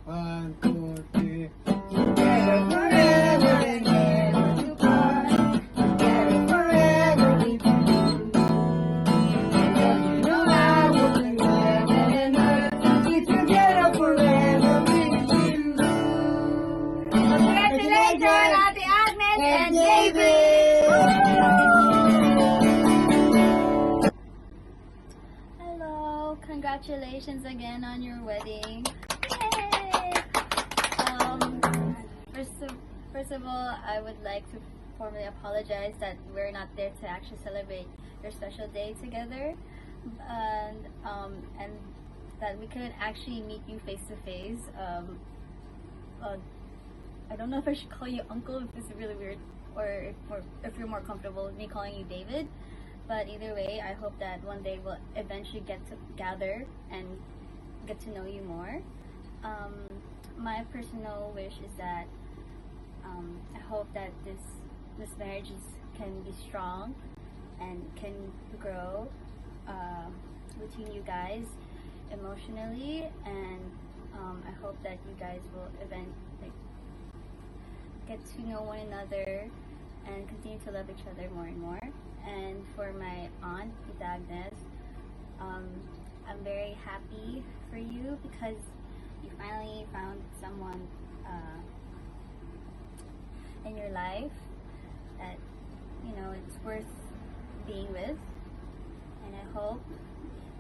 1, 2, 3. Together forever and never to part. Together forever with you. And you know I wouldn't heaven and earth. Be together forever with you. Congratulations, Ate Agnes and David! Hello, congratulations again on your wedding. Yay! First of all, I would like to formally apologize that we're not there to actually celebrate your special day together, and that we couldn't actually meet you face to face. I don't know if I should call you uncle, if it's really weird, or if you're more comfortable with me calling you David. But either way, I hope that one day we'll eventually get to gather and get to know you more. My personal wish is that I hope that this marriage can be strong and can grow between you guys emotionally, and I hope that you guys will get to know one another and continue to love each other more and more. And for my aunt, Tita Agnes, I'm very happy for you because you finally found someone in your life that it's worth being with, and I hope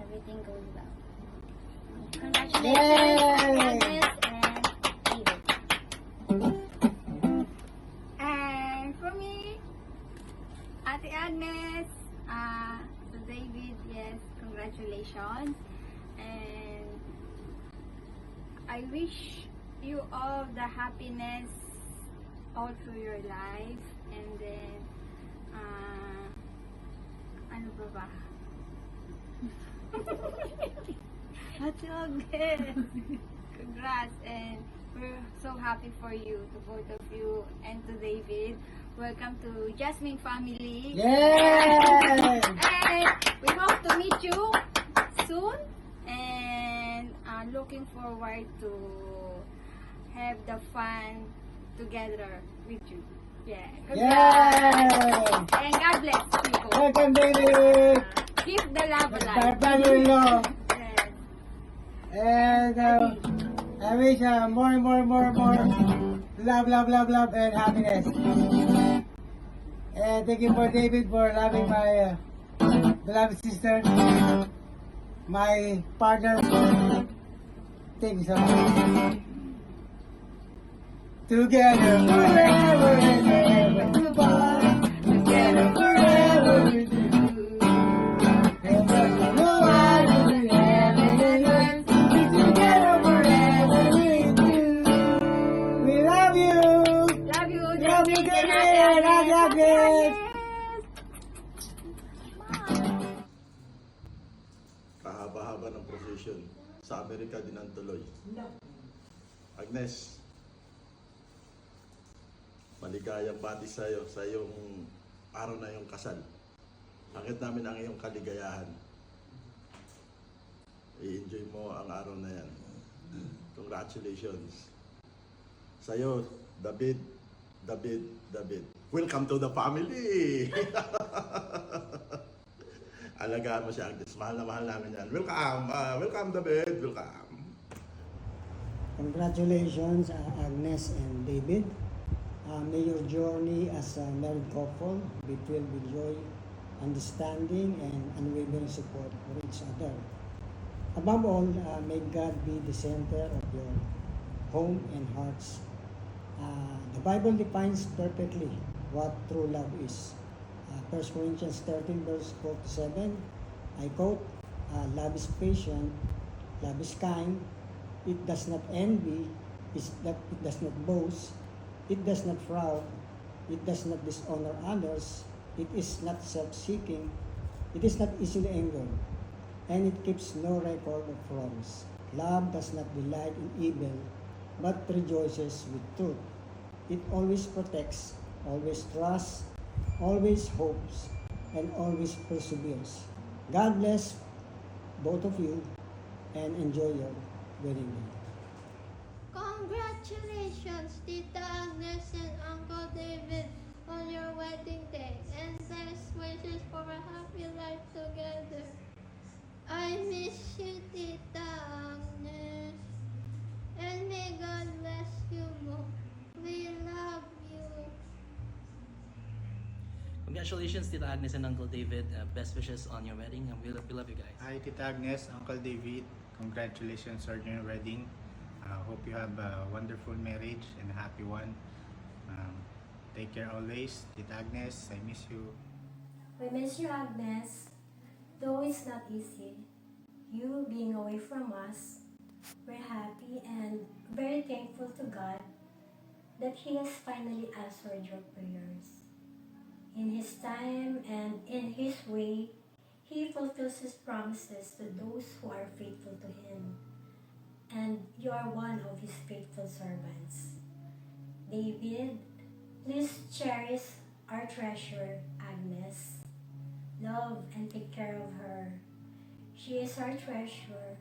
everything goes well. Congratulations, Agnes and David. And for me, Ate Agnes, so David, yes, congratulations. And I wish you all the happiness all through your life. And then, ano ba? Ate Agnes, congrats, and we're so happy for you, to both of you, and to David. Welcome to Jasmine family. Yay! And we hope to meet you soon, and looking forward to have the fun together with you. Yeah. Yay! And God bless people. Welcome, David! Keep the love My alive. brother-in-law. Yes. And I wish more and more love and happiness. And thank you for David for loving my beloved sister, my partner. Thank you so much. Together forever and ever goodbye. Together forever with you. And you know I will be heaven and earth. Be together forever with you. We love you. Love you, Love you, David, David, and and Ate Agnes. Kahaba-haba ng prosesyon. Sa Amerika din ang tuloy. Agnes, maligayang bati sa iyo sa iyong araw na iyong kasal. Hangit namin ang iyong kaligayahan. I-enjoy mo ang araw na yan. Congratulations. Sa iyo, David. Welcome to the family! Alagaan mo si Agnes. Mahal na mahal namin yan. Welcome David. Welcome. Congratulations, Agnes and David. May your journey as a married couple be filled with joy, understanding, and unwavering support for each other. Above all, may God be the center of your home and hearts. The Bible defines perfectly what true love is. 1 Corinthians 13 verse 47, I quote, love is patient, love is kind, it does not envy, it does not boast, it does not frown, it does not dishonor others, it is not self-seeking, it is not easily angered, and it keeps no record of wrongs. Love does not delight in evil, but rejoices with truth. It always protects, always trusts, always hopes, and always perseveres. God bless both of you and enjoy your wedding day. Congratulations, Tita Agnes and Uncle David, on your wedding day, and best wishes for a happy life together. I miss you, Tita Agnes, and may God bless you more. We love you. Congratulations, Tita Agnes and Uncle David. Best wishes on your wedding, and we love you guys. Hi, Tita Agnes, Uncle David. Congratulations on your wedding. Hope you have a wonderful marriage and a happy one. Take care always. Tita Agnes, I miss you. We miss you, Agnes. Though it's not easy, you being away from us, we're happy and very thankful to God that He has finally answered your prayers. In His time and in His way, He fulfills His promises to those who are faithful to Him. And you are one of His faithful servants. David, please cherish our treasure, Agnes. Love and take care of her. She is our treasure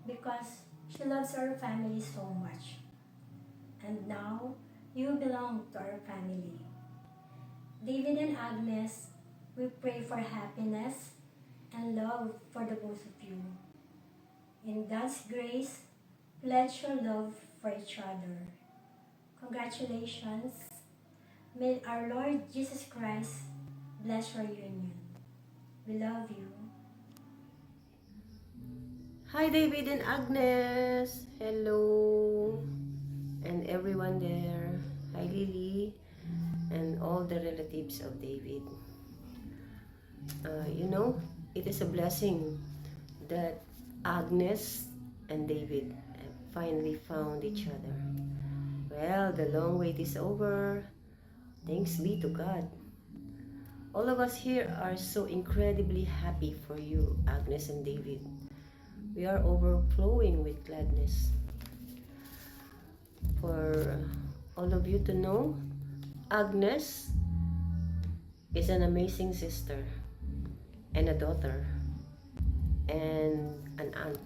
because she loves our family so much. And now, you belong to our family. David and Agnes, we pray for happiness and love for the both of you. In God's grace, pledge your love for each other. Congratulations. May our Lord Jesus Christ bless your union. We love you. Hi David and Agnes. Hello. And everyone there. Hi Lily. And all the relatives of David. It is a blessing that Agnes and David have finally found each other. Well, the long wait is over. Thanks be to God. All of us here are so incredibly happy for you, Agnes and David. We are overflowing with gladness. For all of you to know, Agnes is an amazing sister and a daughter and an aunt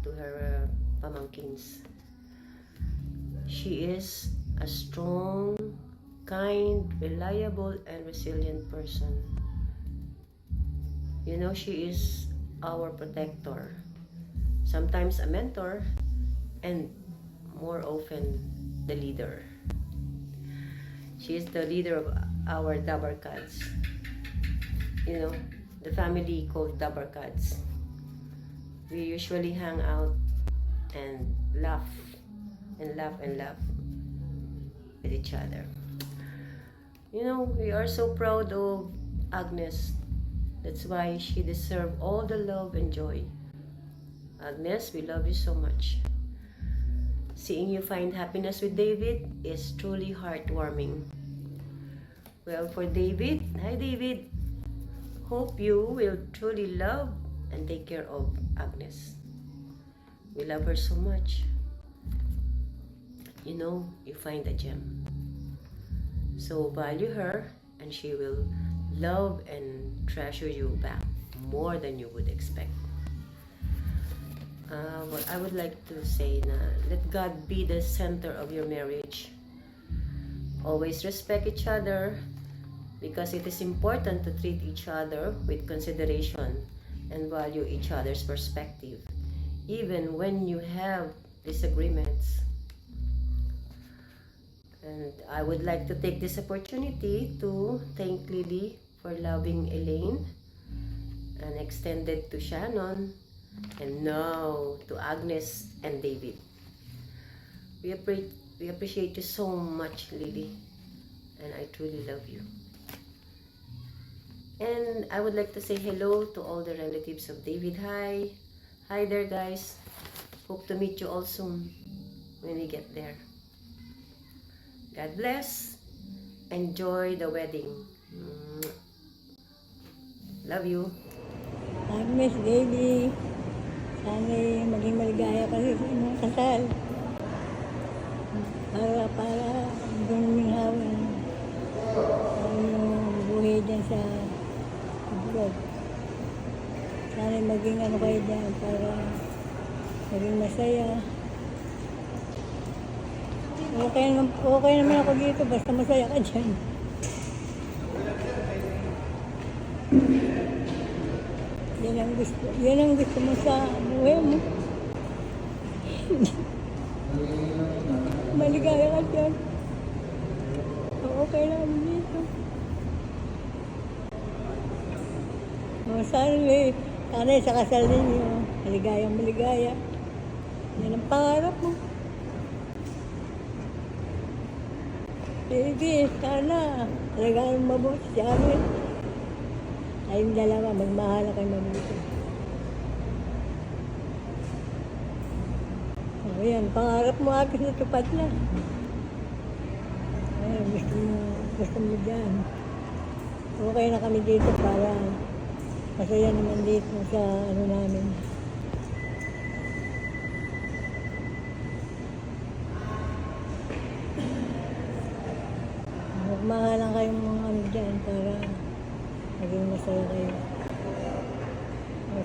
to her pamangkins. She is a strong, kind, reliable, and resilient person. She is our protector, sometimes a mentor, and more often the leader. She is the leader of our Dabarkads. The family called Dabarkads. We usually hang out and laugh and laugh and laugh with each other. We are so proud of Agnes. That's why she deserves all the love and joy. Agnes, we love you so much. Seeing you find happiness with David is truly heartwarming. Well, for David, hi David. Hope you will truly love and take care of Agnes. We love her so much. You find a gem. So value her and she will love and treasure you back more than you would expect. What I would like to say let God be the center of your marriage. Always respect each other because it is important to treat each other with consideration and value each other's perspective, even when you have disagreements. And I would like to take this opportunity to thank Lily for loving Elaine and extended to Shannon and now to Agnes and David. We appreciate you so much, Lily, and I truly love you. And I would like to say hello to all the relatives of David. Hi there guys. Hope to meet you all soon when we get there. God bless. Enjoy the wedding. Love you. Agnes, David, sana'y maging maligaya kasi sa inyong kasal. Para guminhawan ang inyong buhay dyan sa abroad. Sana'y maging kayo dyan para maging masaya. Okay naman ako dito, basta masaya ka dyan. Yan ang gusto mo sa buhay mo. Maligaya ka dyan. Okay lang dito. Sana sa kasal ninyo, maligaya. Yan ang pangarap mo. Baby, sana talagang mabuti sa amin. Kayong dalawa, magmahala kayo mabuti. Ayan, pangarap mo akin na tupad na. Ayan, gusto mo dyan. Okay na kami dito para masaya naman dito sa ano namin. Magmahalan kayong mga ano dyan para maging masaya kayo.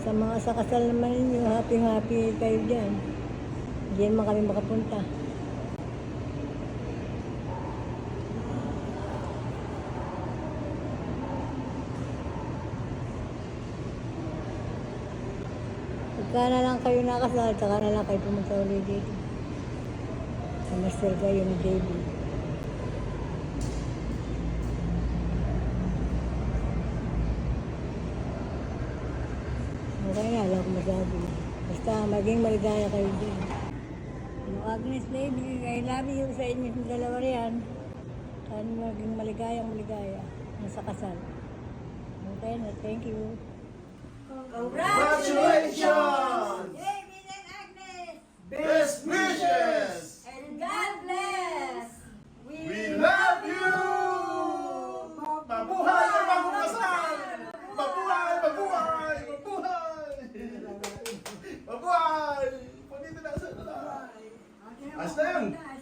Sa mga sa kasal naman ninyo, happy kayo dyan. Hindi naman kami makapunta. Pagka na lang kayo nakasal, saka na lang kayo pumunta ulit dito. Sa master kayo ni David. Okay na, alam ko masabi. Basta maging maligaya kayo din. Agnes, baby, I love you sa inyo sa dalawa riyan. Sana maging maligaya. Nasa kasal. Okay na, thank you. Congratulations! David and Agnes! Best wishes! And God bless! We love you! Mabuhay ang bagong kasal! Mabuhay! Mabuhay! Pagdito na sa Ayos na yan!